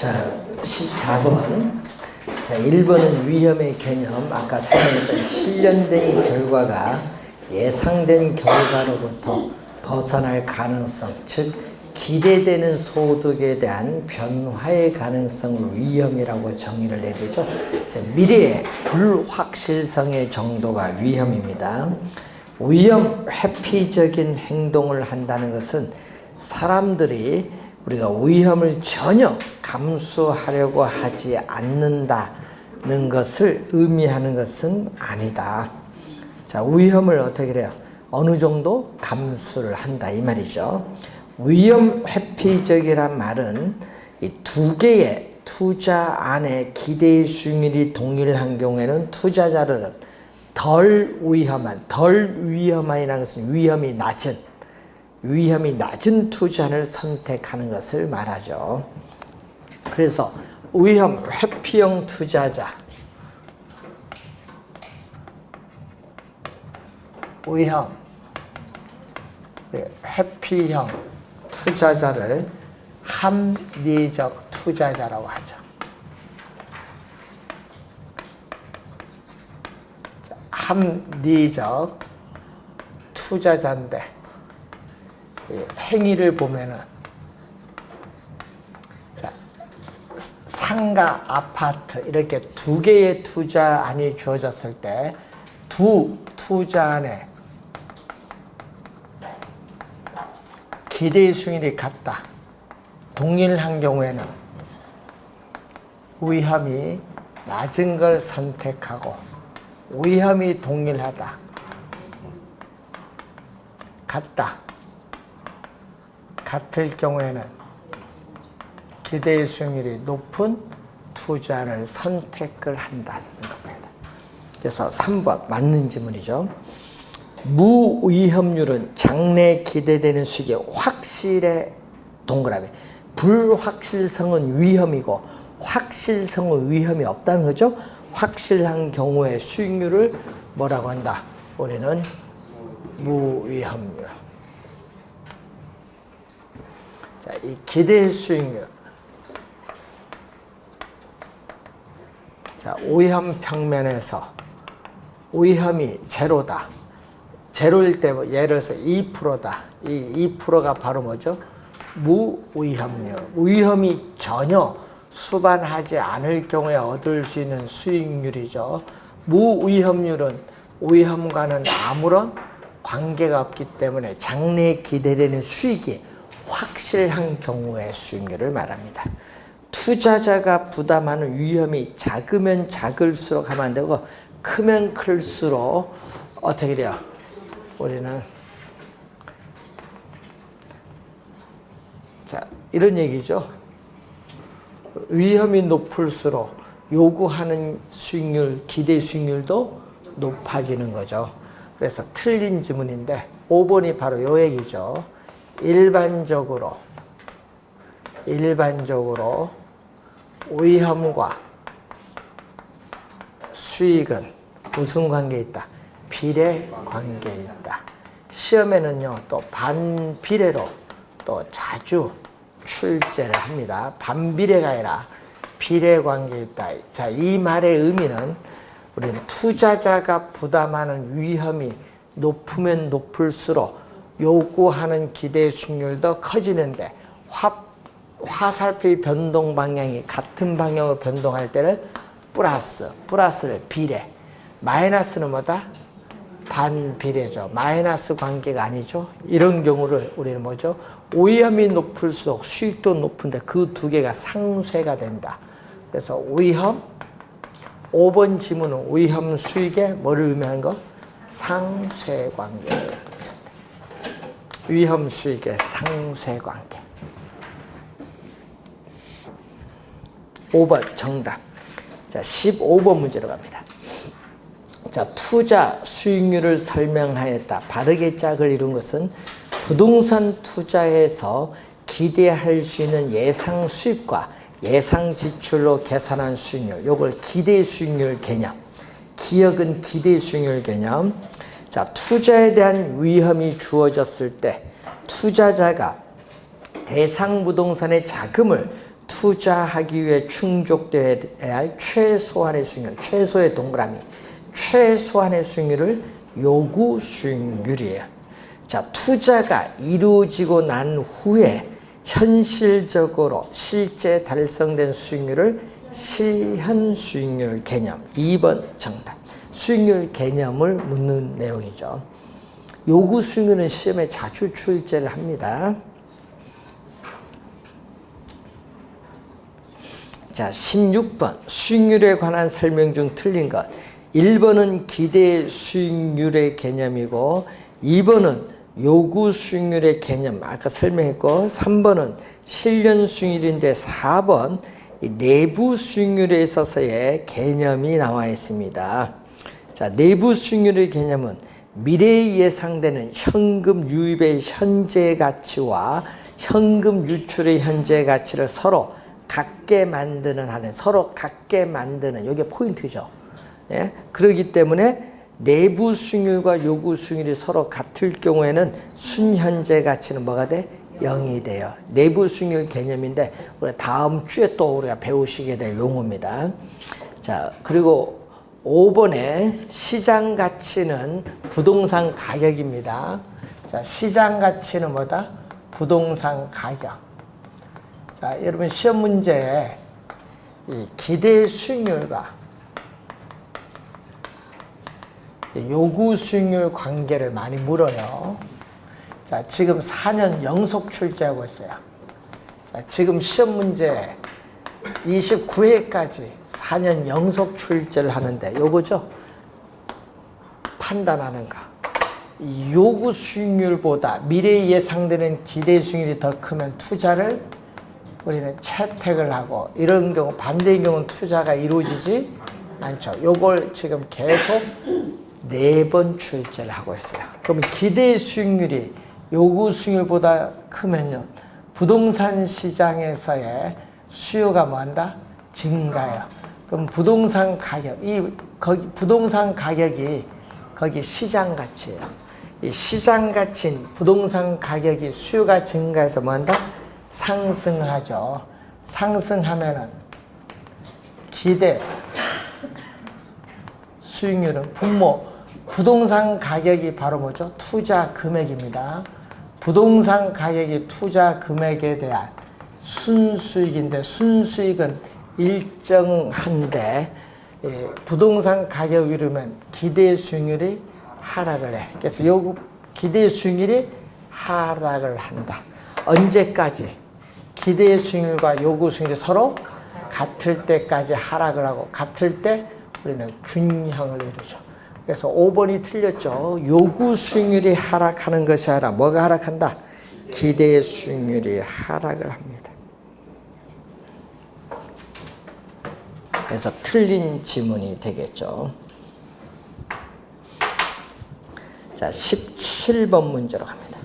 자, 14번. 자, 1번은 위험의 개념. 아까 설명했던 실현된 결과가 예상된 결과로부터 벗어날 가능성, 즉 기대되는 소득에 대한 변화의 가능성을 위험이라고 정의를 내주죠. 자, 미래의 불확실성의 정도가 위험입니다. 위험 회피적인 행동을 한다는 것은 사람들이 우리가 위험을 전혀 감수하려고 하지 않는다는 것을 의미하는 것은 아니다. 자, 위험을 어떻게 해요? 어느 정도 감수를 한다 이 말이죠. 위험 회피적이란 말은 이 두 개의 투자 안에 기대의 수익률이 동일한 경우에는 투자자들은 덜 위험한이라는 것은 위험이 낮은 투자를 선택하는 것을 말하죠. 그래서 위험 회피형 투자자, 위험 회피형 투자자를 합리적 투자자라고 하죠. 합리적 투자자인데 행위를 보면은 상가, 아파트 이렇게 두 개의 투자안이 주어졌을 때 두 투자안에 기대의 수익률이 같다. 동일한 경우에는 위험이 낮은 걸 선택하고 위험이 동일하다. 같을 경우에는 기대의 수익률이 높은 투자를 선택을 한다는 겁니다. 그래서 3번 맞는 질문이죠. 무위험률은 장래 기대되는 수익의 확실에 동그라미. 불확실성은 위험이고 확실성은 위험이 없다는 거죠. 확실한 경우의 수익률을 뭐라고 한다? 우리는 무위험률. 자, 이 기대 수익률. 자, 위험 평면에서 위험이 제로다. 제로일 때 예를 들어서 2%다. 이 2%가 바로 뭐죠? 무위험률. 위험이 전혀 수반하지 않을 경우에 얻을 수 있는 수익률이죠. 무위험률은 위험과는 아무런 관계가 없기 때문에 장래에 기대되는 수익이 확실한 경우의 수익률을 말합니다. 투자자가 부담하는 위험이 작으면 작을수록 하면 안 되고 크면 클수록 어떻게 돼요? 우리는 자, 이런 얘기죠. 위험이 높을수록 요구하는 수익률, 기대 수익률도 높아지는 거죠. 그래서 틀린 지문인데 5번이 바로 요 얘기죠. 일반적으로 위험과 수익은 무슨 관계에 있다? 비례 관계에 있다. 시험에는요, 또 반비례로 또 자주 출제를 합니다. 반비례가 아니라 비례 관계에 있다. 자, 이 말의 의미는 우리는 투자자가 부담하는 위험이 높으면 높을수록 요구하는 기대 수익률도 커지는데 화살표의 변동 방향이 같은 방향으로 변동할 때를 플러스를 비례, 마이너스는 뭐다? 반비례죠. 마이너스 관계가 아니죠. 이런 경우를 우리는 뭐죠? 위험이 높을수록 수익도 높은데 그 두 개가 상쇄가 된다. 그래서 위험, 5번 지문은 위험 수익에 뭐를 의미하는 거? 상쇄 관계. 위험 수익의 상쇄 관계. 5번 정답. 자, 15번 문제로 갑니다. 자, 투자 수익률을 설명하였다. 바르게 짝을 이룬 것은 부동산 투자에서 기대할 수 있는 예상 수입과 예상 지출로 계산한 수익률. 요걸 기대 수익률 개념. 기억은 기대 수익률 개념. 자, 투자에 대한 위험이 주어졌을 때 투자자가 대상 부동산의 자금을 투자하기 위해 충족되어야 할 최소한의 수익률, 최소의 동그라미, 최소한의 수익률을 요구 수익률이에요. 자, 투자가 이루어지고 난 후에 현실적으로 실제 달성된 수익률을 실현 수익률 개념, 2번 정답. 수익률 개념을 묻는 내용이죠. 요구 수익률은 시험에 자주 출제를 합니다. 자, 16번 수익률에 관한 설명 중 틀린 것. 1번은 기대 수익률의 개념이고 2번은 요구 수익률의 개념 아까 설명했고 3번은 실현 수익률인데 4번 내부 수익률에 있어서의 개념이 나와 있습니다. 자, 내부 수익률의 개념은 미래에 예상되는 현금 유입의 현재 가치와 현금 유출의 현재 가치를 서로 같게 만드는 하는, 서로 같게 만드는, 이게 포인트죠. 예? 그렇기 때문에 내부 수익률과 요구 수익률이 서로 같을 경우에는 순현재 가치는 뭐가 돼? 0이 돼요. 내부 수익률 개념인데 우리 다음 주에 또 우리가 배우시게 될 용어입니다. 자, 그리고 5번에 시장 가치는 부동산 가격입니다. 자, 시장 가치는 뭐다? 부동산 가격. 자, 여러분 시험 문제에 이 기대 수익률과 요구 수익률 관계를 많이 물어요. 자, 지금 4년 연속 출제하고 있어요. 자, 지금 시험 문제 29회까지 4년 연속 출제를 하는데 요거죠. 판단하는 거. 이 요구 수익률보다 미래에 예상되는 기대 수익률이 더 크면 투자를 우리는 채택을 하고, 이런 경우 반대의 경우는 투자가 이루어지지 않죠. 요걸 지금 계속 4번 출제를 하고 있어요. 그럼 기대 수익률이 요구 수익률보다 크면요, 부동산 시장에서의 수요가 뭐한다? 증가해요. 그럼 부동산 가격, 거기 부동산 가격이 거기 시장 가치예요. 이 시장 가치인 부동산 가격이 수요가 증가해서 뭐한다? 상승하죠. 상승하면은 기대 수익률은 부동산 가격이 바로 뭐죠? 투자 금액입니다. 부동산 가격이 투자 금액에 대한 순수익인데, 순수익은 일정한데 부동산 가격이 오르면 기대 수익률이 하락을 해. 그래서 요 기대 수익률이 하락을 한다. 언제까지? 기대 수익률과 요구 수익률이 서로 같을 때까지 하락을 하고, 같을 때 우리는 균형을 이루죠. 그래서 5번이 틀렸죠. 요구 수익률이 하락하는 것이 아니라 뭐가 하락한다? 기대 수익률이 하락을 합니다. 그래서 틀린 지문이 되겠죠. 자, 17번 문제로 갑니다.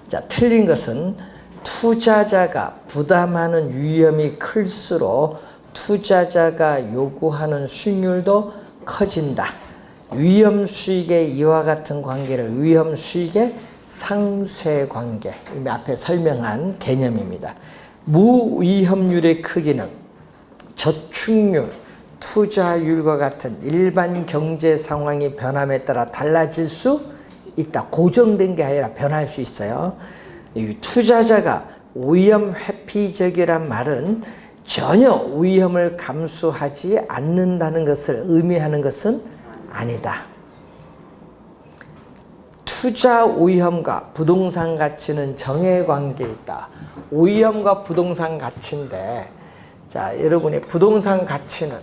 자, 틀린 것은 투자자가 부담하는 위험이 클수록 투자자가 요구하는 수익률도 커진다. 위험 수익의 이와 같은 관계를 위험 수익의 상쇄 관계, 이미 앞에 설명한 개념입니다. 무위험률의 크기는 저축률, 투자율과 같은 일반 경제 상황이 변함에 따라 달라질 수 있다. 고정된 게 아니라 변할 수 있어요. 투자자가 위험 회피적이란 말은 전혀 위험을 감수하지 않는다는 것을 의미하는 것은 아니다. 투자 위험과 부동산 가치는 정해관계에 있다. 위험과 부동산 가치인데, 자, 여러분이 부동산 가치는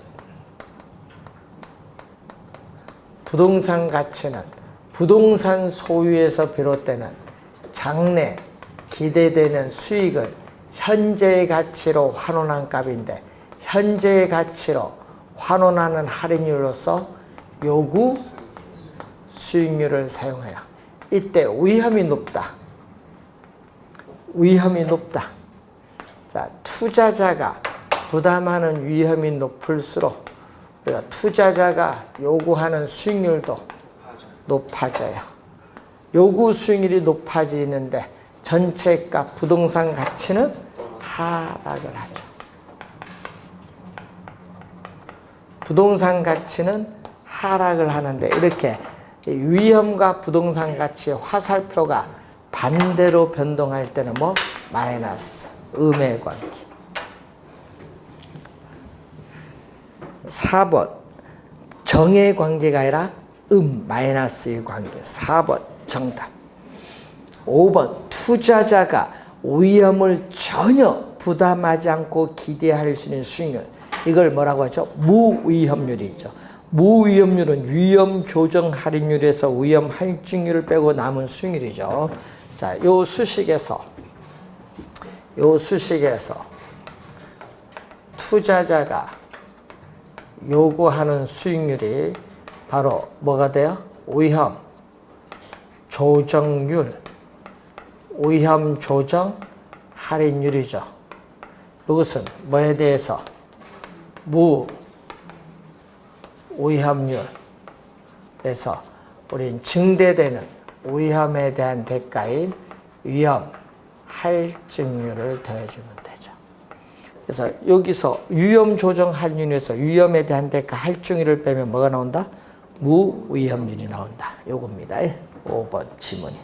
부동산 소유에서 비롯되는 장래 기대되는 수익을 현재의 가치로 환원한 값인데, 현재의 가치로 환원하는 할인율로서 요구 수익률을 사용해요. 이때 위험이 높다. 자, 투자자가 부담하는 위험이 높을수록 우리가 투자자가 요구하는 수익률도 높아져요. 요구 수익률이 높아지는데 전체 값 부동산 가치는 하락을 하죠. 부동산 가치는 하락을 하는데 이렇게 위험과 부동산 가치의 화살표가 반대로 변동할 때는 뭐? 마이너스, 음의 관계. 4번 정의 관계가 아니라 마이너스의 관계. 4번 정답. 5번 투자자가 위험을 전혀 부담하지 않고 기대할 수 있는 수익률. 이걸 뭐라고 하죠? 무위험률이죠. 무위험률은 위험 조정 할인율에서 위험 할증률을 빼고 남은 수익률이죠. 자, 요 수식에서 투자자가 요구하는 수익률이 바로 뭐가 돼요? 위험 조정률, 위험 조정 할인율이죠. 이것은 뭐에 대해서? 무위험률에서 우린 증대되는 위험에 대한 대가인 위험 할증률을 더해주면 되죠. 그래서 여기서 위험 조정 할인율에서 위험에 대한 대가 할증률을 빼면 뭐가 나온다? 무위험률이 나온다. 요겁니다. 5번 지문이.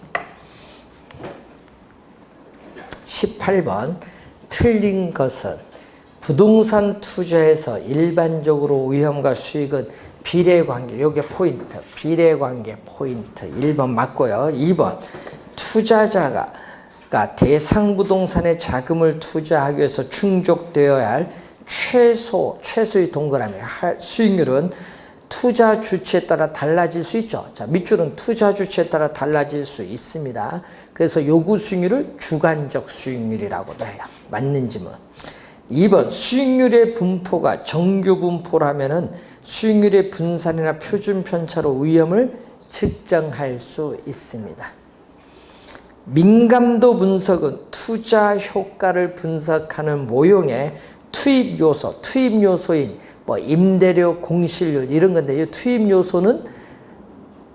18번 틀린 것은 부동산 투자에서 일반적으로 위험과 수익은 비례관계. 요게 포인트. 비례관계 포인트. 1번 맞고요. 2번 투자자가 대상 부동산에 자금을 투자하기 위해서 충족되어야 할 최소의 동그라미 수익률은 투자 주체에 따라 달라질 수 있죠. 자, 밑줄은 투자 주체에 따라 달라질 수 있습니다. 그래서 요구 수익률을 주관적 수익률이라고도 해요. 맞는지 뭐. 2번 수익률의 분포가 정규 분포라면은 수익률의 분산이나 표준 편차로 위험을 측정할 수 있습니다. 민감도 분석은 투자 효과를 분석하는 모형의 투입 요소인 뭐 임대료, 공실률 이런 건데 이 투입 요소는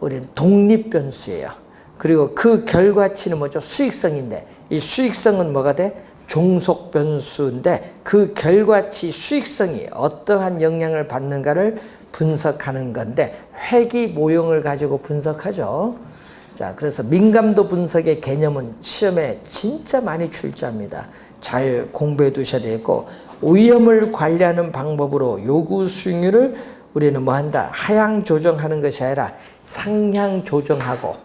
우리는 독립 변수예요. 그리고 그 결과치는 뭐죠? 수익성인데 이 수익성은 뭐가 돼? 종속 변수인데 그 결과치 수익성이 어떠한 영향을 받는가를 분석하는 건데 회귀 모형을 가지고 분석하죠. 자, 그래서 민감도 분석의 개념은 시험에 진짜 많이 출제합니다. 잘 공부해 두셔야 되겠고 위험을 관리하는 방법으로 요구 수익률을 우리는 뭐 한다? 하향 조정하는 것이 아니라 상향 조정하고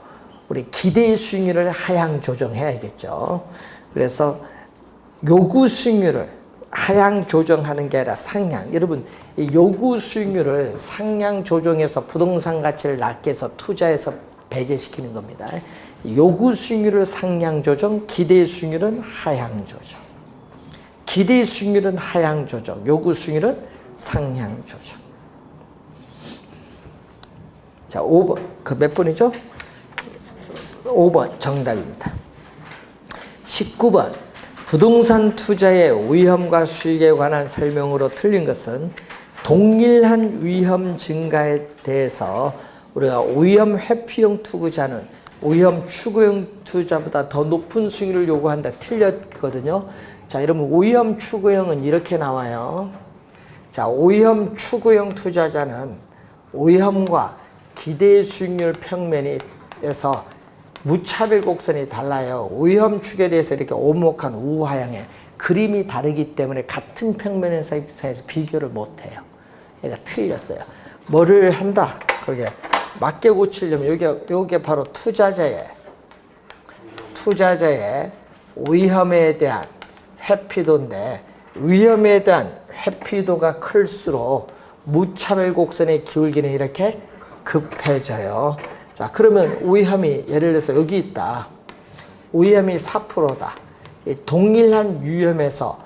우리 기대 수익률을 하향 조정해야겠죠. 그래서 요구 수익률을 하향 조정하는 게 아니라 상향. 여러분, 이 요구 수익률을 상향 조정해서 부동산 가치를 낮게 해서 투자해서 배제시키는 겁니다. 요구 수익률을 상향 조정, 기대 수익률은 하향 조정. 기대 수익률은 하향 조정, 요구 수익률은 상향 조정. 자, 5번. 그 몇 번이죠? 5번 정답입니다. 19번. 부동산 투자의 위험과 수익에 관한 설명으로 틀린 것은 동일한 위험 증가에 대해서 우리가 위험 회피형 투자는 위험 추구형 투자보다 더 높은 수익률을 요구한다. 틀렸거든요. 자, 여러분 위험 추구형은 이렇게 나와요. 자, 위험 추구형 투자자는 위험과 기대 수익률 평면에서 무차별 곡선이 달라요. 위험 축에 대해서 이렇게 오목한 우하향에 그림이 다르기 때문에 같은 평면에서 비교를 못해요. 얘가 틀렸어요. 뭐를 한다? 그게 맞게 고치려면 요게 바로 투자자의 위험에 대한 회피도인데 위험에 대한 회피도가 클수록 무차별 곡선의 기울기는 이렇게 급해져요. 자, 그러면 위험이 예를 들어서 여기 있다. 위험이 4%다. 동일한 위험에서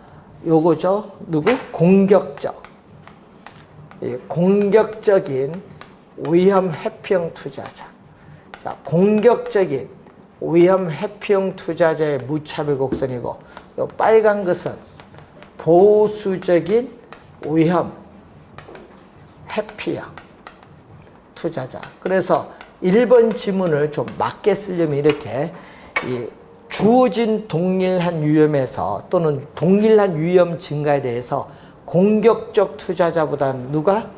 요거죠. 누구? 공격적인 위험 회피형 투자자. 자, 공격적인 위험 회피형 투자자의 무차별 곡선이고 요 빨간 것은 보수적인 위험 회피형 투자자. 그래서 1번 지문을 좀 맞게 쓰려면 이렇게 이 주어진 동일한 위험에서 또는 동일한 위험 증가에 대해서 공격적 투자자보다 누가?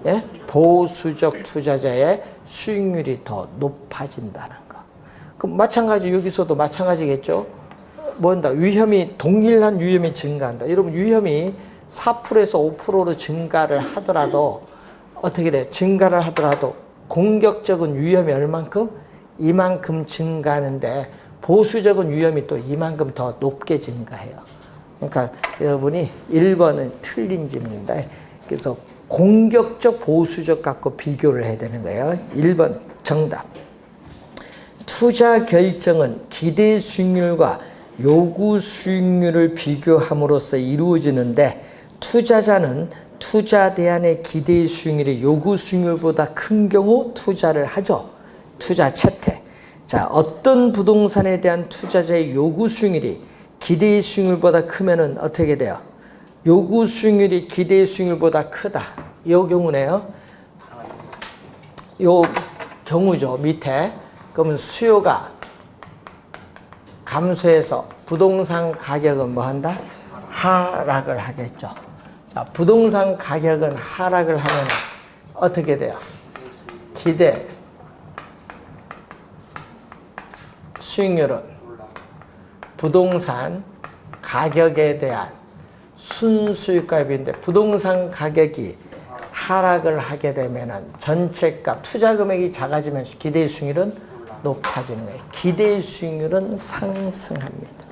예? 보수적 투자자의 수익률이 더 높아진다는 거. 그럼 마찬가지 여기서도 마찬가지겠죠. 뭔다? 위험이 동일한 위험이 증가한다. 여러분 위험이 4%에서 5%로 증가를 하더라도 어떻게 돼? 증가를 하더라도 공격적인 위험이 얼만큼? 이만큼 증가하는데 보수적인 위험이 또 이만큼 더 높게 증가해요. 그러니까 여러분이 1번은 틀린 질문입니다. 그래서 공격적 보수적 갖고 비교를 해야 되는 거예요. 1번 정답. 투자 결정은 기대 수익률과 요구 수익률을 비교함으로써 이루어지는데 투자자는 투자 대안의 기대 수익률이 요구 수익률보다 큰 경우 투자를 하죠. 투자 채택. 자, 어떤 부동산에 대한 투자자의 요구 수익률이 기대 수익률보다 크면은 어떻게 돼요? 요구 수익률이 기대 수익률보다 크다. 이 경우네요. 요 경우죠. 밑에. 그러면 수요가 감소해서 부동산 가격은 뭐 한다? 하락을 하겠죠. 자, 부동산 가격은 하락을 하면 어떻게 돼요? 기대 수익률은 부동산 가격에 대한 순수익값인데 부동산 가격이 하락을 하게 되면 전체값 투자 금액이 작아지면서 기대 수익률은 높아지는 거예요. 기대 수익률은 상승합니다.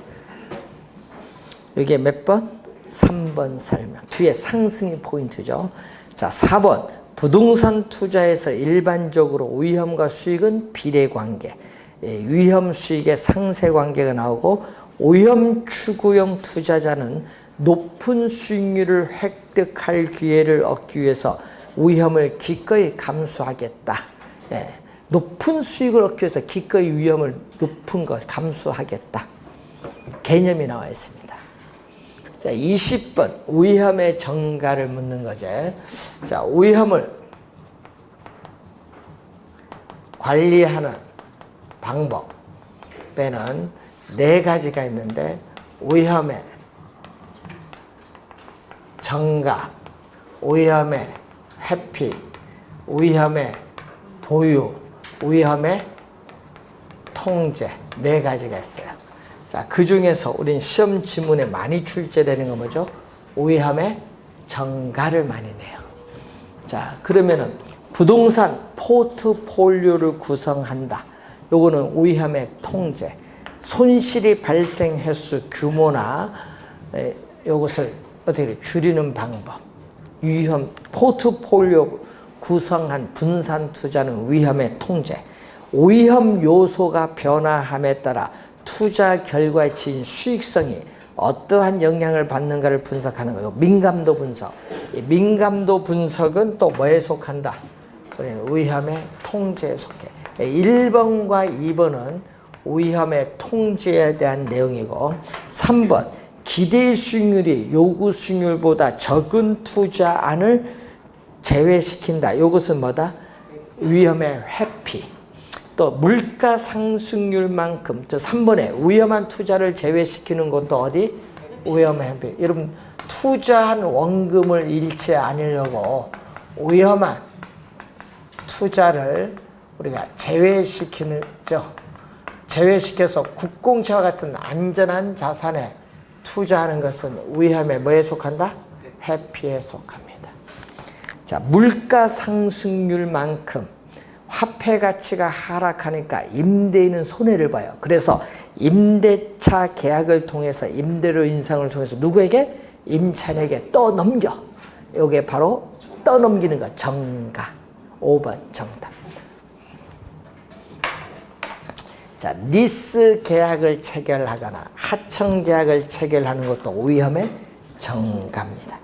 이게 몇 번? 3번 설명. 뒤에 상승이 포인트죠. 자, 4번. 부동산 투자에서 일반적으로 위험과 수익은 비례관계. 위험 수익의 상쇄관계가 나오고 위험 추구형 투자자는 높은 수익률을 획득할 기회를 얻기 위해서 위험을 기꺼이 감수하겠다. 높은 수익을 얻기 위해서 기꺼이 위험을 높은 걸 감수하겠다. 개념이 나와 있습니다. 자, 20번 위험의 정가를 묻는 거죠. 자, 위험을 관리하는 방법에는 4가지가 있는데 위험의 정가, 위험의 회피, 위험의 보유, 위험의 통제 4가지가 있어요. 자, 그 중에서 우린 시험 지문에 많이 출제되는 건 뭐죠? 위험의 정가를 많이 내요. 자, 그러면은 부동산 포트폴리오를 구성한다. 요거는 위험의 통제. 손실이 발생 횟수 규모나 요것을 어떻게 줄이는 방법. 위험 포트폴리오 구성한 분산 투자는 위험의 통제. 위험 요소가 변화함에 따라 투자 결과에 지닌 수익성이 어떠한 영향을 받는가를 분석하는 거예요. 민감도 분석. 이 민감도 분석은 또 뭐에 속한다? 위험의 통제에 속해. 1번과 2번은 위험의 통제에 대한 내용이고 3번 기대 수익률이 요구 수익률보다 적은 투자안을 제외시킨다. 이것은 뭐다? 위험의 회피. 또 물가 상승률만큼 저 3번에 위험한 투자를 제외시키는 것도 어디? 위험의 회피. 여러분 투자한 원금을 잃지 않으려고 위험한 투자를 우리가 제외시켜서 국공채와 같은 안전한 자산에 투자하는 것은 위험에 뭐에 속한다? 회피에 속합니다. 자, 물가 상승률만큼 화폐 가치가 하락하니까 임대인은 손해를 봐요. 그래서 임대차 계약을 통해서 임대료 인상을 통해서 누구에게? 임차인에게 떠넘겨. 이게 바로 떠넘기는 것. 정가. 5번 정답. 자, 리스 계약을 체결하거나 하청 계약을 체결하는 것도 위험의 정가입니다.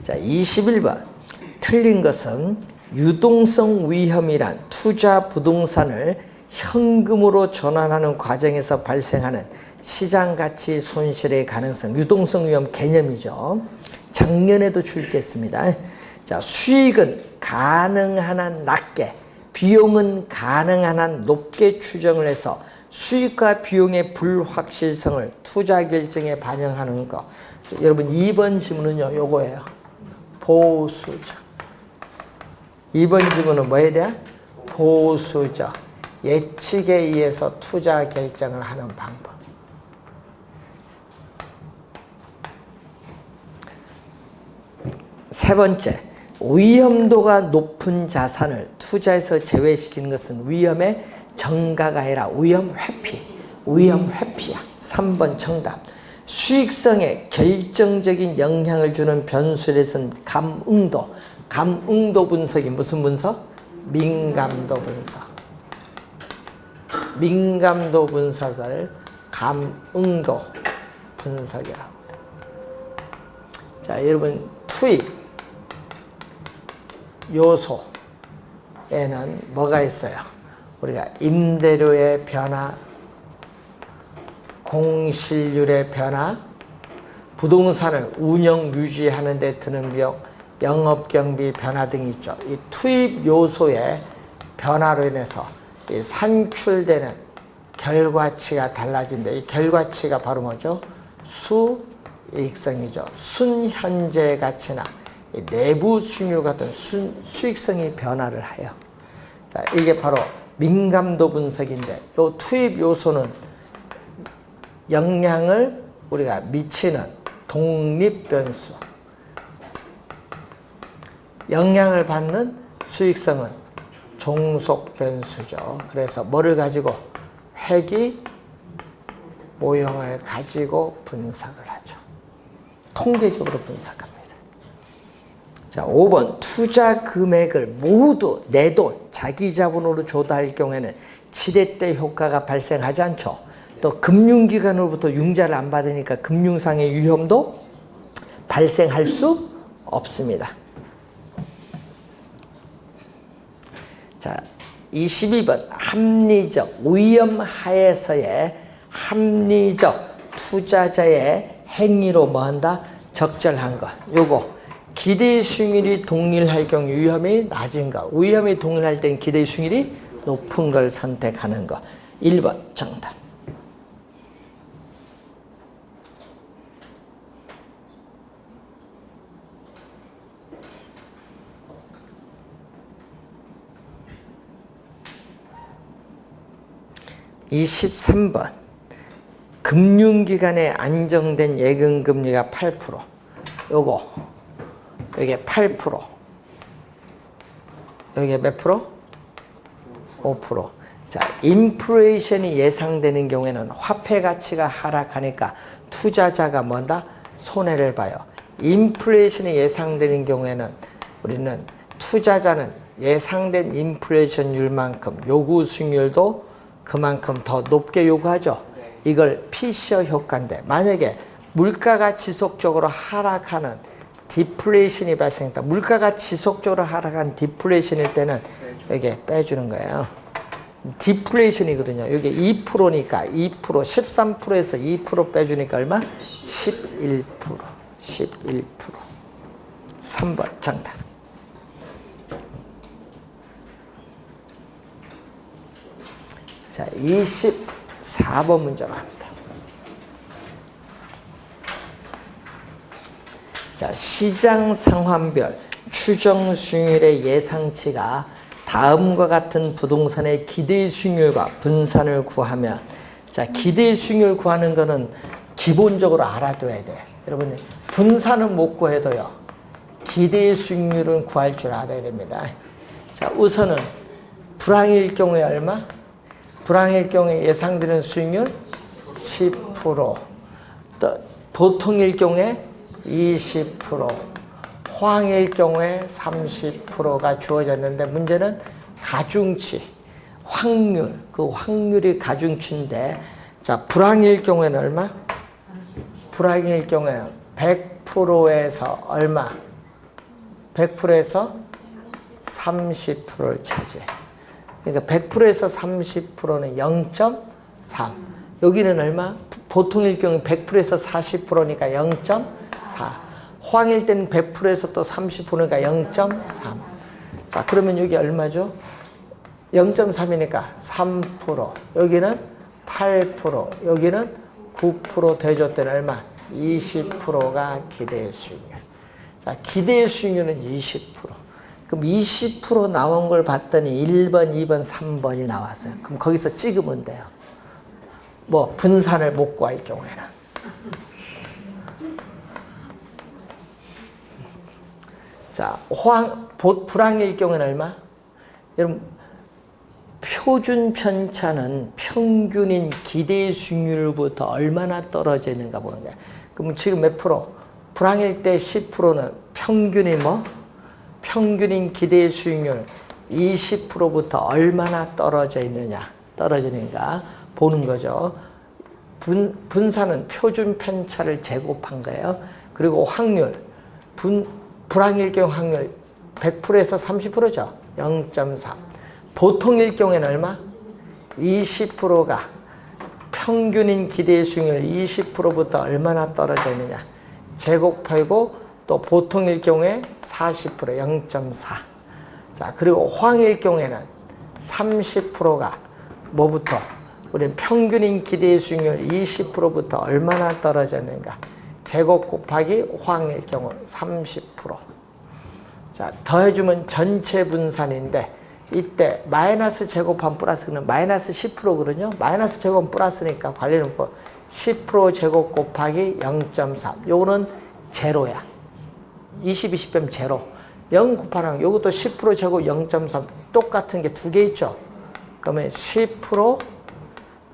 자, 21번. 틀린 것은 유동성 위험이란 투자 부동산을 현금으로 전환하는 과정에서 발생하는 시장 가치 손실의 가능성, 유동성 위험 개념이죠. 작년에도 출제했습니다. 자, 수익은 가능한 한 낮게, 비용은 가능한 한 높게 추정을 해서 수익과 비용의 불확실성을 투자 결정에 반영하는 거. 여러분 2번 지문은요, 요거예요. 보수적. 2번 지문은 뭐에 대한? 보수적. 예측에 의해서 투자 결정을 하는 방법. 세 번째, 위험도가 높은 자산을 투자에서 제외시키는 것은 위험의 증가가 아니라 위험 회피. 위험 회피야. 3번 정답. 수익성에 결정적인 영향을 주는 변수에 대해서는 감응도. 감응도 분석이 무슨 분석? 민감도 분석. 민감도 분석을 감응도 분석이라고. 자, 여러분 투입 요소에는 뭐가 있어요? 우리가 임대료의 변화, 공실률의 변화, 부동산을 운영 유지하는 데 드는 비용, 영업경비 변화 등이 있죠. 이 투입 요소의 변화로 인해서 이 산출되는 결과치가 달라진다. 이 결과치가 바로 뭐죠? 수익성이죠. 순현재 가치나 내부 수익률 같은 수익성이 변화를 해요. 자, 이게 바로 민감도 분석인데, 이 투입 요소는 영향을 우리가 미치는 독립 변수. 영향을 받는 수익성은 종속 변수죠. 그래서 뭐를 가지고? 회귀 모형을 가지고 분석을 하죠. 통계적으로 분석합니다. 자, 5번 투자 금액을 모두 내 돈, 자기 자본으로 조달할 경우에는 지렛대 효과가 발생하지 않죠. 또 금융기관으로부터 융자를 안 받으니까 금융상의 위험도 발생할 수 없습니다. 자, 22번 합리적 위험 하에서의 합리적 투자자의 행위로 뭐한다? 적절한 것. 요거 기대 수익률이 동일할 경우 위험이 낮은 것. 위험이 동일할 때는 기대 수익률이 높은 걸 선택하는 것. 1번 정답. (23번) 금융기관의 안정된 예금금리가 8%. 요거 여기에 8%. 여기에 몇 프로? 5%. 자, 인플레이션이 예상되는 경우에는 화폐 가치가 하락하니까 투자자가 뭔다? 손해를 봐요. 인플레이션이 예상되는 경우에는 우리는 투자자는 예상된 인플레이션율만큼 요구 수익률도 그만큼 더 높게 요구하죠. 이걸 피셔 효과인데, 만약에 물가가 지속적으로 하락하는 디플레이션이 발생했다. 물가가 지속적으로 하락한 디플레이션일 때는 여기에 빼주는 거예요. 디플레이션이거든요. 여기 2%니까 2%, 13%에서 2% 빼주니까 얼마? 11%. 11%. 3번 정답. 자, 24번 문제로 합니다. 자, 시장 상황별 추정 수익률의 예상치가 다음과 같은 부동산의 기대 수익률과 분산을 구하면, 자, 기대 수익률 구하는 거는 기본적으로 알아둬야 돼. 여러분, 분산은 못 구해도요, 기대 수익률은 구할 줄 알아야 됩니다. 자, 우선은 불황일 경우에 얼마? 불황일 경우에 예상되는 수익률 10%, 또 보통일 경우에 20%, 호황일 경우에 30%가 주어졌는데, 문제는 가중치, 확률, 그 확률이 가중치인데, 자, 불황일 경우에는 얼마? 불황일 경우에는 100%에서 얼마? 100%에서 30%를 차지해. 그러니까 100%에서 30%는 0.3. 여기는 얼마? 보통일 경우 100%에서 40%니까 0.4. 호황일 때는 100%에서 또 30%니까 0.3. 자, 그러면 여기 얼마죠? 0.3이니까 3%. 여기는 8%, 여기는 9% 더해줬더니 얼마? 20%가 기대 수익률. 자, 기대 수익률은 20%. 그럼 20% 나온 걸 봤더니 1번, 2번, 3번이 나왔어요. 그럼 거기서 찍으면 돼요. 뭐 분산을 못 구할 경우에는. 자, 불황일 경우에는 얼마? 여러분, 표준 편차는 평균인 기대 수익률부터 얼마나 떨어져 있는가 보는 거야. 그럼 지금 몇 프로? 불황일 때 10%는 평균이 뭐? 평균인 기대 수익률 20%부터 얼마나 떨어져 있느냐, 떨어지는가 보는 거죠. 분산은 표준 편차를 제곱한 거예요. 그리고 확률, 불황일 경우 확률 100%에서 30%죠. 0.3. 보통일 경우에는 얼마? 20%가 평균인 기대 수익률 20%부터 얼마나 떨어져 있느냐. 제곱하고 또 보통일 경우에 40%, 0.4. 자, 그리고 호황일 경우에는 30%가 뭐부터? 우리는 평균인 기대 수익률 20%부터 얼마나 떨어졌는가. 제곱 곱하기 호황일 경우 30%. 자, 더해주면 전체 분산인데 이때 마이너스 제곱한 플러스는 마이너스 10%거든요. 마이너스 제곱 플러스니까 관리는 10% 제곱 곱하기 0.3. 요거는 제로야. 20, 20 빼면 제로. 0 곱하는 요것도 10% 제곱 0.3. 똑같은 게 두 개 있죠. 그러면 10%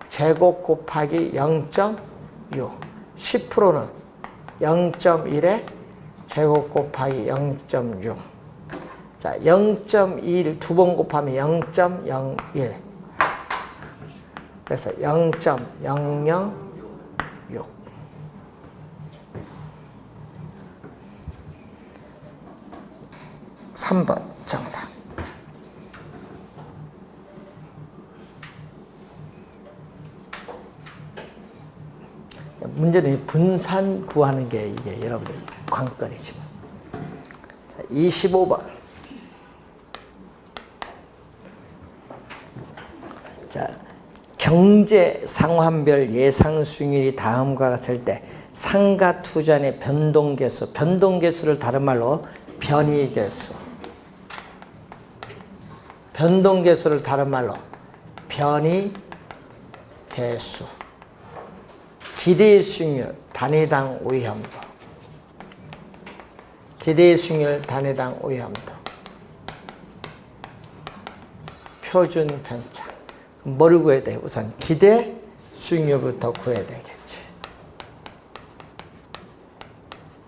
제곱 곱하기 0.6. 10%는 0.1에 제곱 곱하기 0.6. 자, 0.1 두 번 곱하면 0.01. 그래서 0.006. 3번 정답. 문제는 분산 구하는 게 이게 여러분들 관건이죠. 자, 25번. 자, 경제 상환별 예상 수익률이 다음과 같을 때 상가 투자의 변동계수, 변동계수를 다른 말로 변이계수, 변동계수를 다른 말로 변이계수, 기대 수익률 단위당 오염도, 기대 수익률 단위당 오염도, 표준 편차. 뭘 구해야 돼? 우선 기대 수익률부터 구해야 되겠지.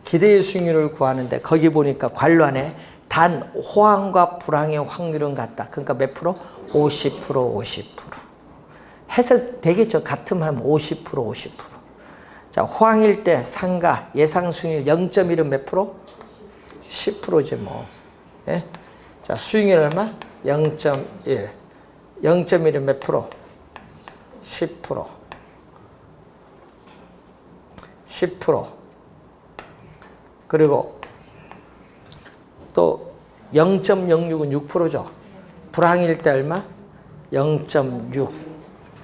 기대 수익률을 구하는데 거기 보니까 관로안에 단 호황과 불황의 확률은 같다. 그러니까 몇 프로? 50%, 50%. 해석 되겠죠. 같으면 하면 50%, 50%. 자, 호황일 때 상가 예상 수익률 0.1은 몇 프로? 10%지 뭐. 예? 자, 수익률 얼마? 0.1. 0.1은 몇 프로? 10%. 10%. 그리고 또 0.06은 6%죠. 불황일 때 얼마? 0.6.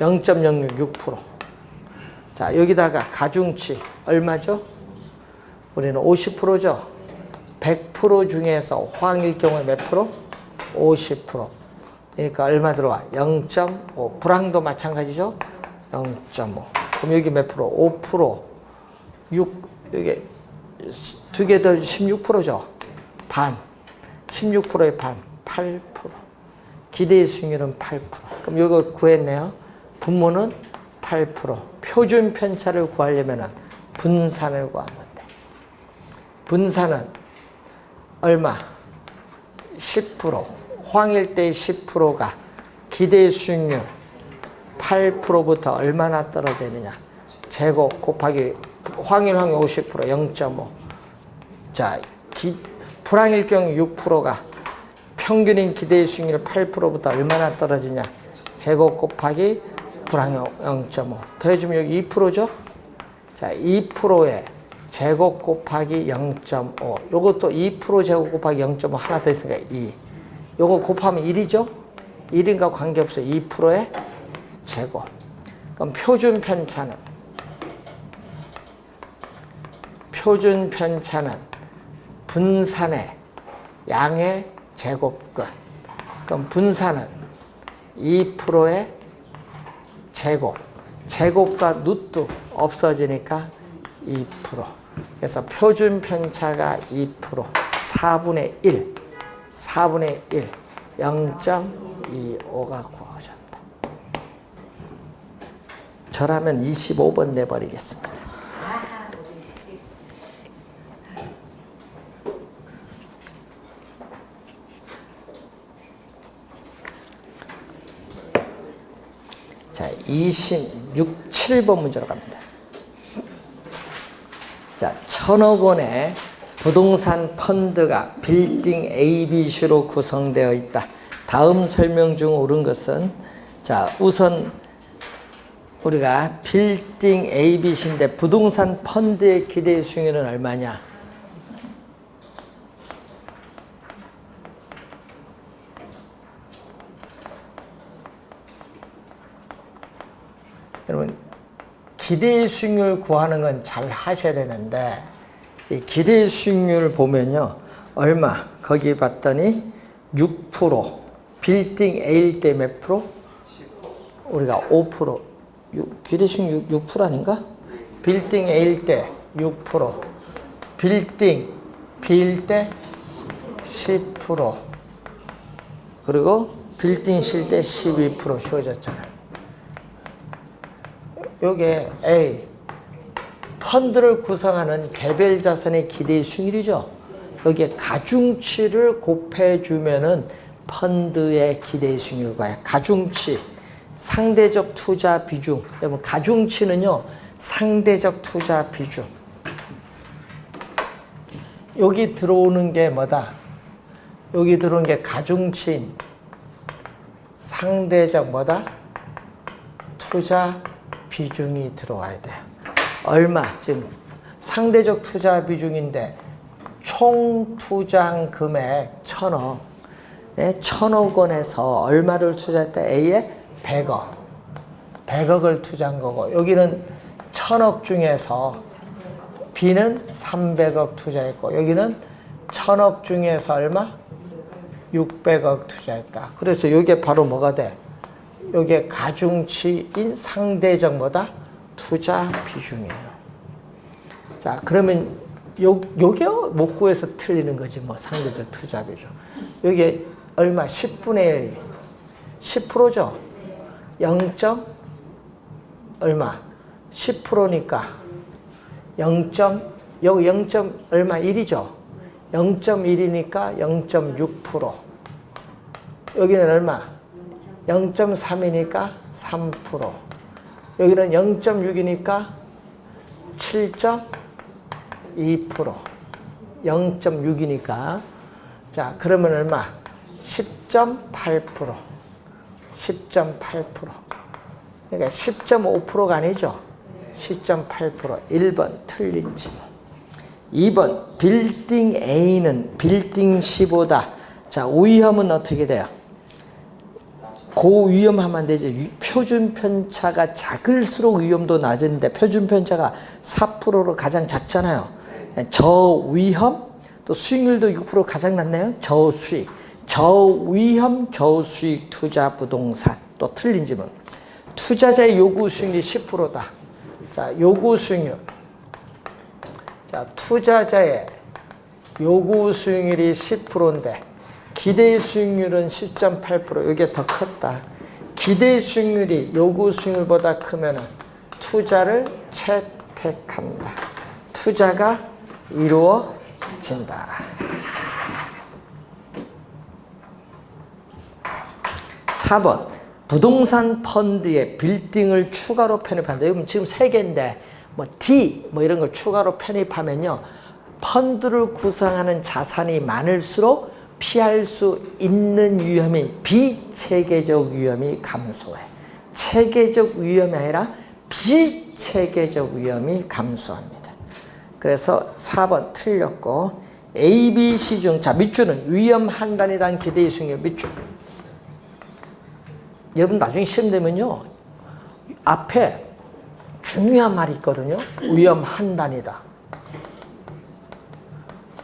0.06, 6%. 자, 여기다가 가중치 얼마죠? 우리는 50%죠. 100% 중에서 호황일 경우에 몇 프로? 50%. 그러니까 얼마 들어와? 0.5. 불황도 마찬가지죠? 0.5. 그럼 여기 몇 프로? 5%. 6. 여기 두 개 더 16%죠? 반. 16%의 반. 8%. 기대 수익률은 8%. 그럼 이거 구했네요. 분모는 8%. 표준 편차를 구하려면 분산을 구하면 돼. 분산은 얼마? 10%. 호황일 때의 10%가 기대 수익률 8%부터 얼마나 떨어져 있느냐. 제곱 곱하기 호황일 확률 50%, 0.5. 자, 불황일 경우 6%가 평균인 기대 수익률 8%부터 얼마나 떨어지냐. 제곱 곱하기 불황일 0.5. 더해주면 여기 2%죠? 자, 2%에 제곱 곱하기 0.5. 요것도 2% 제곱 곱하기 0.5 하나 더 있으니까 2. 요거 곱하면 1이죠? 1인과 관계없어요. 2%의 제곱. 그럼 표준 편차는 분산의 양의 제곱근. 그럼 분산은 2%의 제곱과 루트 없어지니까 2%. 그래서 표준 편차가 2%, 4분의 1, 0.25가 구워졌다. 저라면 25번 내버리겠습니다. 자, 7번 문제로 갑니다. 자, 1,000억 원의 부동산 펀드가 빌딩 ABC로 구성되어 있다. 다음 설명 중 옳은 것은, 자, 우선 우리가 빌딩 ABC인데 부동산 펀드의 기대 수익률은 얼마냐? 여러분, 기대 수익률 구하는 건 잘 하셔야 되는데, 이 기대 수익률 보면요, 얼마? 거기 봤더니 6%, 빌딩 A일 때 몇 프로? 우리가 5%, 기대 수익률 6% 아닌가? 빌딩 A일 때 6%, 빌딩 B일 때 10%, 그리고 빌딩 C일 때 12% 주어졌잖아요. 요게 A, 펀드를 구성하는 개별 자산의 기대 수익률이죠. 여기에 가중치를 곱해주면은 펀드의 기대 수익률과 가중치, 상대적 투자 비중. 여러분, 가중치는요, 상대적 투자 비중. 여기 들어오는 게 뭐다? 여기 들어오는 게 가중치인 상대적 뭐다? 투자 비중이 들어와야 돼요. 얼마? 지금 상대적 투자 비중인데 총 투자한 금액 1,000억. 네, 1,000억 원에서 얼마를 투자했다? A에 100억. 100억을 투자한 거고, 여기는 1,000억 중에서 B는 300억 투자했고, 여기는 1,000억 중에서 얼마? 600억 투자했다. 그래서 이게 바로 뭐가 돼? 이게 가중치인 상대적 뭐다? 투자 비중이에요. 자, 그러면 요게 못 구해서 틀리는 거지, 뭐, 상대적 투자 비중. 요게 얼마? 10분의 1. 10%죠? 0. 얼마? 10%니까 0. 여기 0. 얼마? 1이죠? 0.1이니까 0.6%. 여기는 얼마? 0.3이니까 3%. 여기는 0.6이니까 7.2%. 0.6이니까. 자, 그러면 얼마? 10.8%. 10.8%. 그러니까 10.5%가 아니죠. 10.8%. 1번 틀린 질문. 2번, 빌딩 A는 빌딩 C보다, 자, 위험은 어떻게 돼요? 고위험하면 안 되지. 표준 편차가 작을수록 위험도 낮은데 표준 편차가 4%로 가장 작잖아요. 저위험, 또 수익률도 6% 가장 낮네요. 저수익, 저위험, 저수익 투자 부동산. 또 틀린 질문. 투자자의 요구 수익률이 10%다. 자, 요구 수익률. 자, 투자자의 요구 수익률이 10%인데 기대 수익률은 10.8%. 이게 더 컸다. 기대 수익률이 요구 수익률보다 크면 투자를 채택한다. 투자가 이루어진다. 4번, 부동산 펀드에 빌딩을 추가로 편입한다. 여러분 지금 3개인데 뭐 D 뭐 이런 걸 추가로 편입하면요, 펀드를 구성하는 자산이 많을수록 피할 수 있는 위험이, 비체계적 위험이 감소해. 체계적 위험이 아니라 비체계적 위험이 감소합니다. 그래서 4번 틀렸고, A, B, C 중, 자, 밑줄은 위험 한단에 대한 기대 수익률 밑줄. 여러분 나중에 시험 되면요, 앞에 중요한 말이 있거든요. 위험 한 단위다.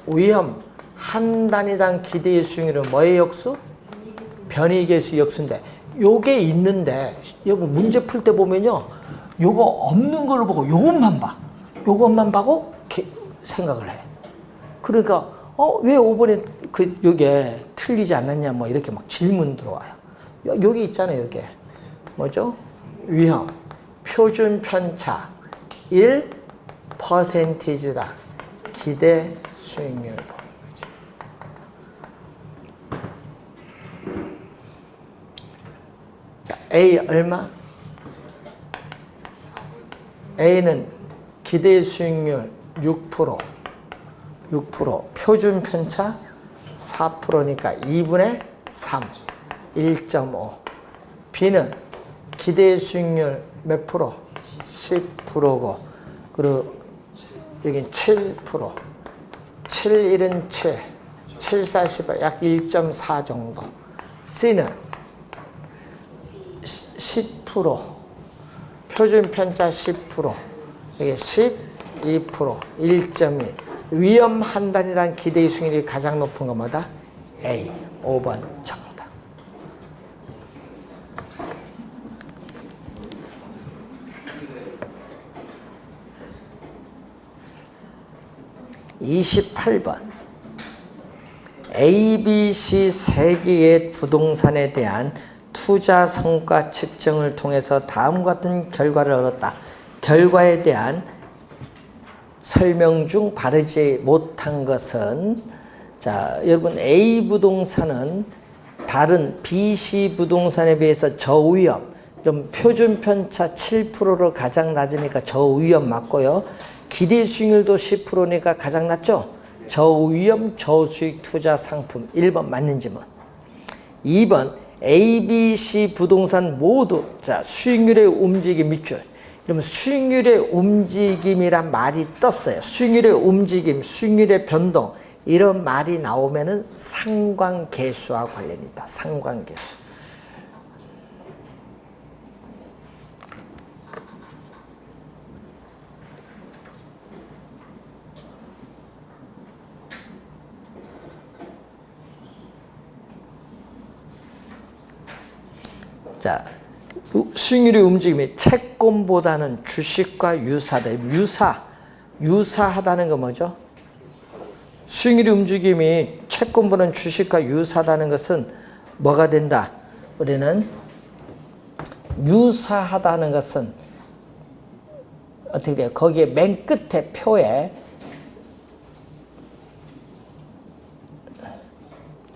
위험 한 단위당 기대의 수익률은 뭐의 역수? 변이계수 역수인데 요게 있는데 여기 문제 풀 때 보면요. 요거 없는 걸로 보고 요것만 봐. 요것만 보고 생각을 해. 그러니까 왜 5번에 요게 틀리지 않았냐 뭐 이렇게 막 질문 들어와요. 여기 있잖아요. 요게 뭐죠? 위험 표준 편차 1%다. 기대 수익률. 자, A 얼마? A는 기대 수익률 6%, 표준 편차 4%니까 2분의 3, 1.5. B는 기대 수익률 몇 프로? 10%고, 그리고 여긴 7%, 7, 1은 7, 7, 40, 약 1.4 정도. C는 10%, 표준 편차 10%, 이게 12%, 1.2. 위험 한 단위당 기대의 수익률이 가장 높은 건 뭐다? A, 5번 정답. 28번. A, B, C 세 개의 부동산에 대한 투자 성과 측정을 통해서 다음과 같은 결과를 얻었다. 결과에 대한 설명 중 바르지 못한 것은, 자, 여러분 A 부동산은 다른 B, C 부동산에 비해서 저위험, 좀 표준 편차 7%로 가장 낮으니까 저위험 맞고요. 기대 수익률도 10%니까 가장 낮죠? 저위험 저수익 투자 상품. 1번 맞는 질문. 2번 A, B, C 부동산 모두 자 수익률의 움직임 밑줄. 그러면 수익률의 움직임이란 말이 떴어요. 수익률의 움직임, 수익률의 변동 이런 말이 나오면은 상관계수와 관련이 있다. 상관계수. 자, 수익률의 움직임이 채권보다는 주식과 유사하다. 유사하다는 건 뭐죠? 수익률의 움직임이 채권보다는 주식과 유사하다는 것은 뭐가 된다? 우리는 유사하다는 것은 어떻게 돼요? 거기에 맨 끝에 표에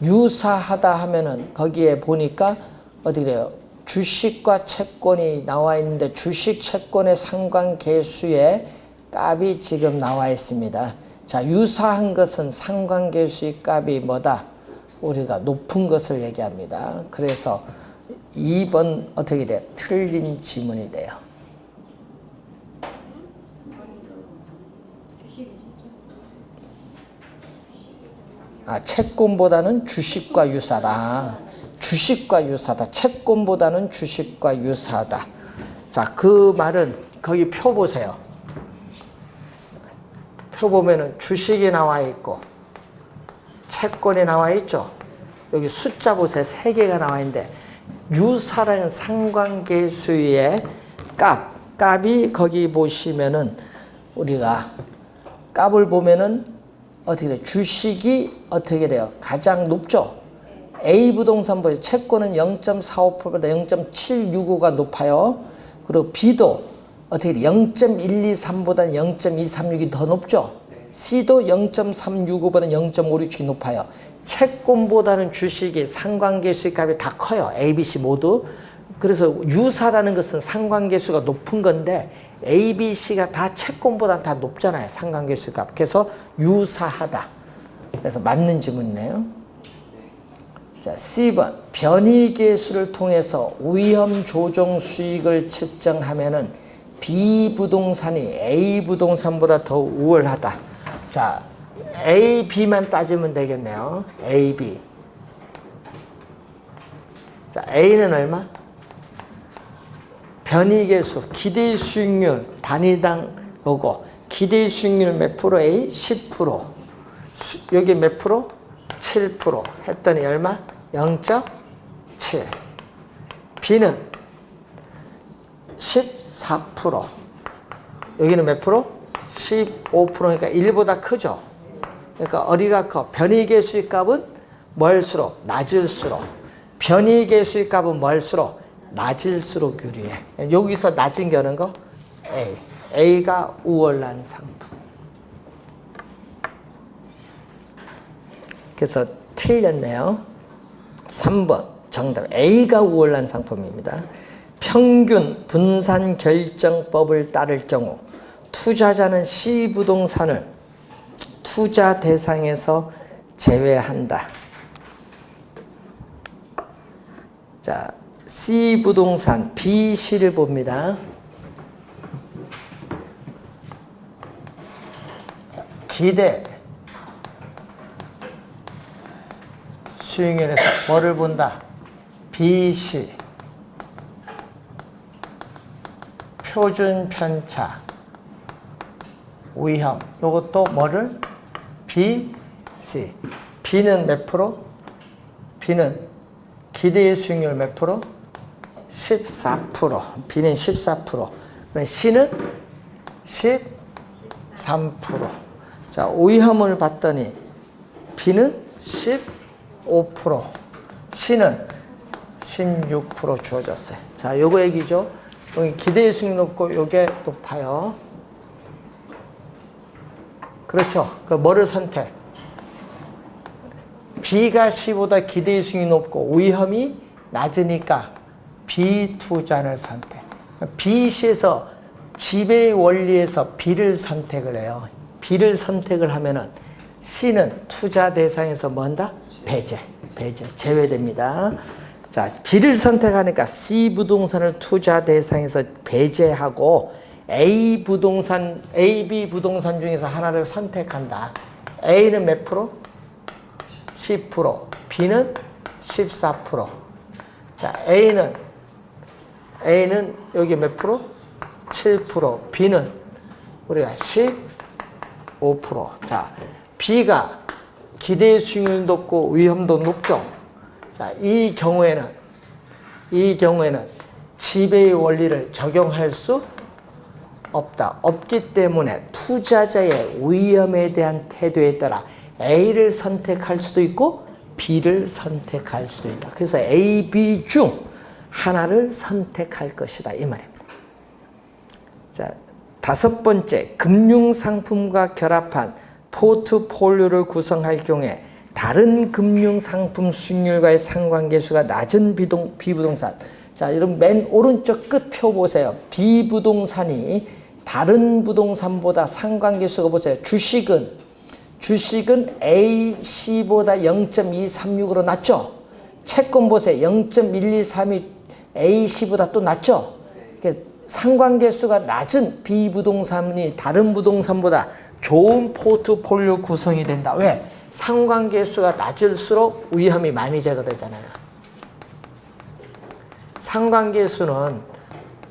유사하다 하면은 거기에 보니까 어떻게 돼요? 주식과 채권이 나와 있는데 주식 채권의 상관계수의 값이 지금 나와 있습니다. 자, 유사한 것은 상관계수의 값이 뭐다? 우리가 높은 것을 얘기합니다. 그래서 2번 어떻게 돼요? 틀린 지문이 돼요. 채권보다는 주식과 유사다. 주식과 유사하다. 채권보다는 주식과 유사하다. 자, 그 말은 거기 표 보세요. 표 보면은 주식이 나와 있고 채권이 나와 있죠. 여기 숫자 보세요. 3개가 나와 있는데 유사라는 상관계수의 값이 거기 보시면은 우리가 값을 보면은 어떻게 돼요? 주식이 어떻게 돼요? 가장 높죠. A 부동산 보세요. 채권은 0.45%보다 0.765가 높아요. 그리고 B도 어떻게 돼요? 0.123보다는 0.236이 더 높죠. C도 0.365보다는 0.567이 높아요. 채권보다는 주식이 상관계수의 값이 다 커요. A, B, C 모두. 그래서 유사라는 것은 상관계수가 높은 건데 A, B, C가 다 채권보다 다 높잖아요. 상관계수 값. 그래서 유사하다. 그래서 맞는 질문이네요. 자, C번. 변이계수를 통해서 위험 조정 수익을 측정하면은 B 부동산이 A 부동산보다 더 우월하다. 자, A, B만 따지면 되겠네요. A, B. 자, A는 얼마? 변이계수, 기대 수익률 단위당 요거 기대 수익률 몇 프로? A 10%. 여기 몇 프로? 7% 했더니 얼마? 0.7. B는 14%. 여기는 몇 프로? 15%니까 1보다 크죠. 그러니까 어디가 커? 변이계수의 값은 멀수록 낮을수록, 변이계수의 값은 멀수록 낮을수록 유리해. 여기서 낮은 게 어느 거? A. A가 우월한 상품. 그래서 틀렸네요. 3번 정답 A가 우월한 상품입니다. 평균 분산 결정법을 따를 경우 투자자는 C 부동산을 투자 대상에서 제외한다. 자, C 부동산, B, C를 봅니다. 기대 수익률에서 뭐를 본다? B, C. 표준 편차, 위험. 요것도 뭐를? B, C. B는 몇 프로? B는 기대의 수익률 몇 프로? 14%. B는 14%. C는 13%. 자, 위험을 봤더니 B는 15%, C는 16% 주어졌어요. 자, 요거 얘기죠. 여기 기대의 수익률 높고 요게 높아요. 그렇죠. 그 뭐를 선택? B가 C보다 기대의 수익률이 높고 위험이 낮으니까 B 투자를 선택. B, C에서 지배의 원리에서 B를 선택을 해요. B를 선택을 하면은 C는 투자 대상에서 뭔다? 배제, 제외됩니다. 자, B를 선택하니까 C 부동산을 투자 대상에서 배제하고 A 부동산, A, B 부동산 중에서 하나를 선택한다. A는 몇 프로? 10%, B는 14%. 자, A는 여기 몇 프로? 7%, B는 우리가 15%. 자, B가 기대 수익률 높고 위험도 높죠. 자, 이 경우에는 지배의 원리를 적용할 수 없다. 없기 때문에 투자자의 위험에 대한 태도에 따라 A를 선택할 수도 있고 B를 선택할 수도 있다. 그래서 A, B 중 하나를 선택할 것이다. 이 말입니다. 자, 5번째, 금융상품과 결합한 포트폴리오를 구성할 경우에 다른 금융상품 수익률과의 상관계수가 낮은 B부동산. 자, 여러분 맨 오른쪽 끝 표 보세요. B부동산이 다른 부동산보다 상관계수가 보세요. 주식은 A, C보다 0.236으로 낮죠. 채권 보세요. 0.1232 A, C보다 또 낮죠. 상관계수가 낮은 B부동산이 다른 부동산보다 좋은 포트폴리오 구성이 된다. 왜? 상관계수가 낮을수록 위험이 많이 제거되잖아요. 상관계수는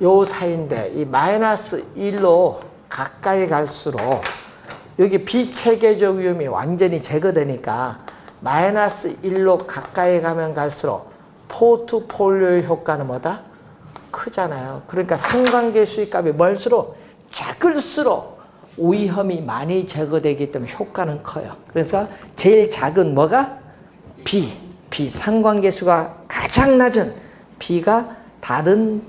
요 사이인데 이 마이너스 1로 가까이 갈수록 여기 비체계적 위험이 완전히 제거되니까 마이너스 1로 가까이 가면 갈수록 포트폴리오의 효과는 뭐다? 크잖아요. 그러니까 상관계수의 값이 멀수록 작을수록 위험이 많이 제거되기 때문에 효과는 커요. 그래서 제일 작은 뭐가? B 상관계수가 가장 낮은 B가 다른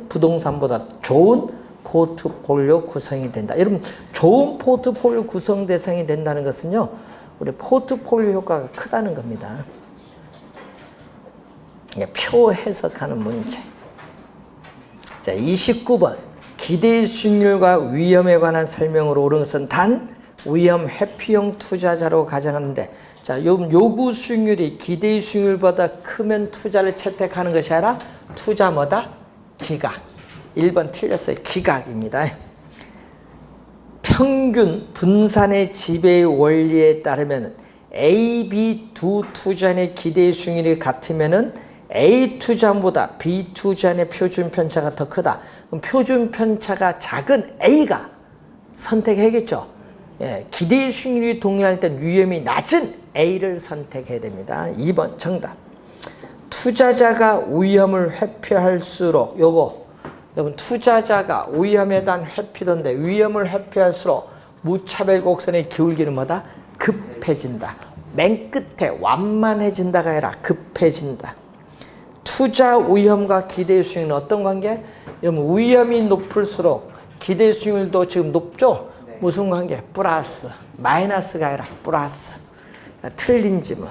부동산보다 좋은 포트폴리오 구성이 된다. 여러분, 좋은 포트폴리오 구성 대상이 된다는 것은요, 우리 포트폴리오 효과가 크다는 겁니다. 표 해석하는 문제. 자, 29번. 기대 수익률과 위험에 관한 설명으로 옳은 것은 단 위험 회피용 투자자로 가정하는데, 자, 요구 수익률이 기대 수익률보다 크면 투자를 채택하는 것이 아니라 투자 뭐다? 기각. 1번 틀렸어요. 기각입니다. 평균 분산의 지배의 원리에 따르면 A, B 두 투자인의 기대 수익률이 같으면은 A 투자보다 B 투자의 표준 편차가 더 크다. 그럼 표준 편차가 작은 A가 선택해야겠죠. 예, 기대 수익률이 동일할 땐 위험이 낮은 A를 선택해야 됩니다. 2번 정답. 투자자가 위험을 회피할수록 여러분 투자자가 위험에 대한 회피던데 위험을 회피할수록 무차별 곡선의 기울기는 뭐다? 급해진다. 맨 끝에 완만해진다가 아니라 급해진다. 투자 위험과 기대 수익률은 어떤 관계? 여러분 위험이 높을수록 기대 수익률도 지금 높죠? 네. 무슨 관계? 플러스. 마이너스가 아니라 플러스. 틀린 지문.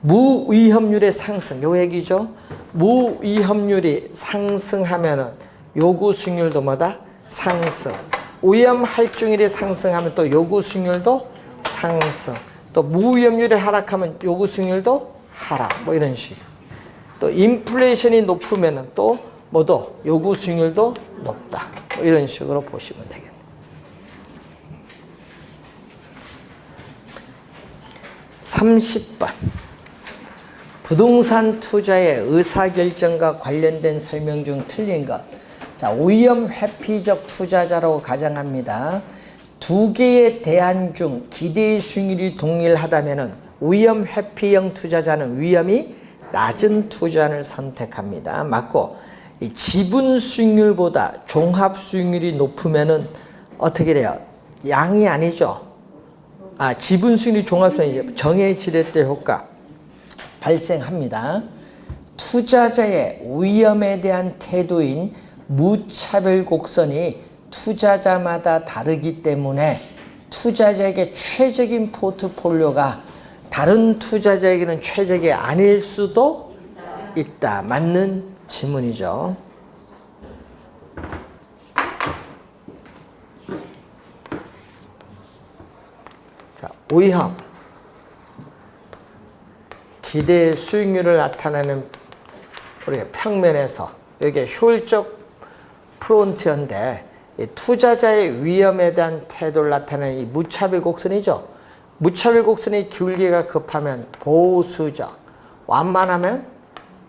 무위험률의 상승, 요 얘기죠. 무위험률이 상승하면은 요구 수익률도 뭐다? 상승. 위험 할증률이 상승하면 또 요구 수익률도 상승. 또 무위험률이 하락하면 요구 수익률도 하락. 뭐 이런 식. 또 인플레이션이 높으면은 또 뭐도 요구 수익률도 높다. 뭐 이런 식으로 보시면 되겠네요. 30번. 부동산 투자의 의사결정과 관련된 설명 중 틀린 것. 자, 위험 회피적 투자자라고 가정합니다. 두 개의 대안 중 기대 수익률이 동일하다면 위험 회피형 투자자는 위험이 낮은 투자를 선택합니다. 맞고, 이 지분 수익률보다 종합 수익률이 높으면은 어떻게 돼요? 양이 아니죠. 지분 수익률 종합 수익률 정해지렛대 효과 발생합니다. 투자자의 위험에 대한 태도인 무차별 곡선이 투자자마다 다르기 때문에 투자자에게 최적인 포트폴리오가 다른 투자자에게는 최적이 아닐 수도 있다. 맞는 지문이죠. 자, 위험. 기대 수익률을 나타내는 우리가 평면에서 여기에 효율적 프론티어인데 투자자의 위험에 대한 태도를 나타내는 이 무차별 곡선이죠. 무차별 곡선의 기울기가 급하면 보수적, 완만하면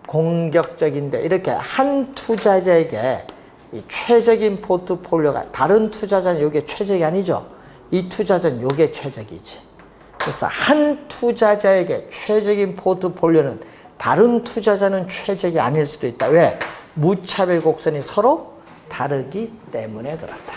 공격적인데 이렇게 한 투자자에게 이 최적인 포트폴리오가 다른 투자자는 이게 최적이 아니죠. 이 투자자는 이게 최적이지. 그래서 한 투자자에게 최적인 포트폴리오는 다른 투자자는 최적이 아닐 수도 있다. 왜? 무차별 곡선이 서로 다르기 때문에 그렇다.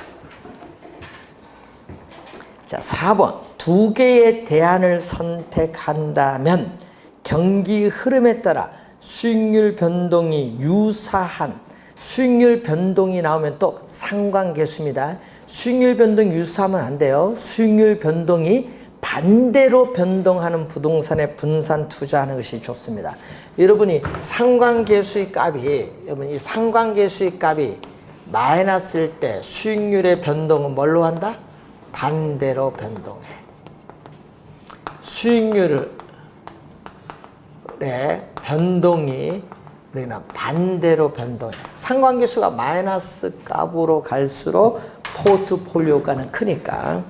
자, 4번. 두 개의 대안을 선택한다면 경기 흐름에 따라 수익률 변동이 유사한 수익률 변동이 나오면 또 상관계수입니다. 수익률 변동이 유사하면 안 돼요. 수익률 변동이 반대로 변동하는 부동산에 분산 투자하는 것이 좋습니다. 여러분이 상관계수의 값이 이 상관계수의 값이 마이너스일 때 수익률의 변동은 뭘로 한다? 반대로 변동해. 수익률의 변동이 우리는 반대로 변동해. 상관계수가 마이너스 값으로 갈수록 포트폴리오가는 크니까.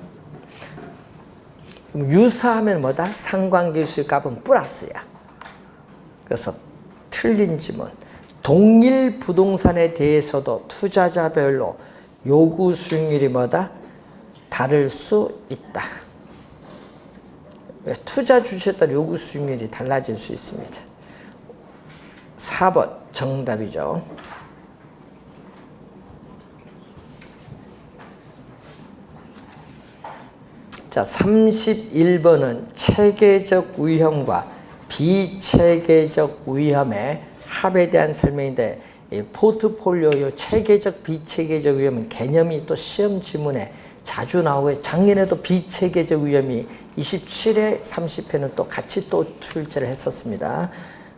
유사하면 뭐다? 상관계수의 값은 플러스야. 그래서 틀린 지문. 동일 부동산에 대해서도 투자자별로 요구 수익률이 뭐다? 다를 수 있다. 투자 주식에 따라 요구 수익률이 달라질 수 있습니다. 4번 정답이죠. 자, 31번은 체계적 위험과 비체계적 위험의 합에 대한 설명인데, 이 포트폴리오의 체계적, 비체계적 위험은 개념이 또 시험 지문에 자주 나오고, 작년에도 비체계적 위험이 27회, 30회는 또 같이 또 출제를 했었습니다.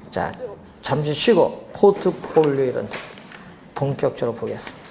자, 잠시 쉬고 포트폴리오 이론 본격적으로 보겠습니다.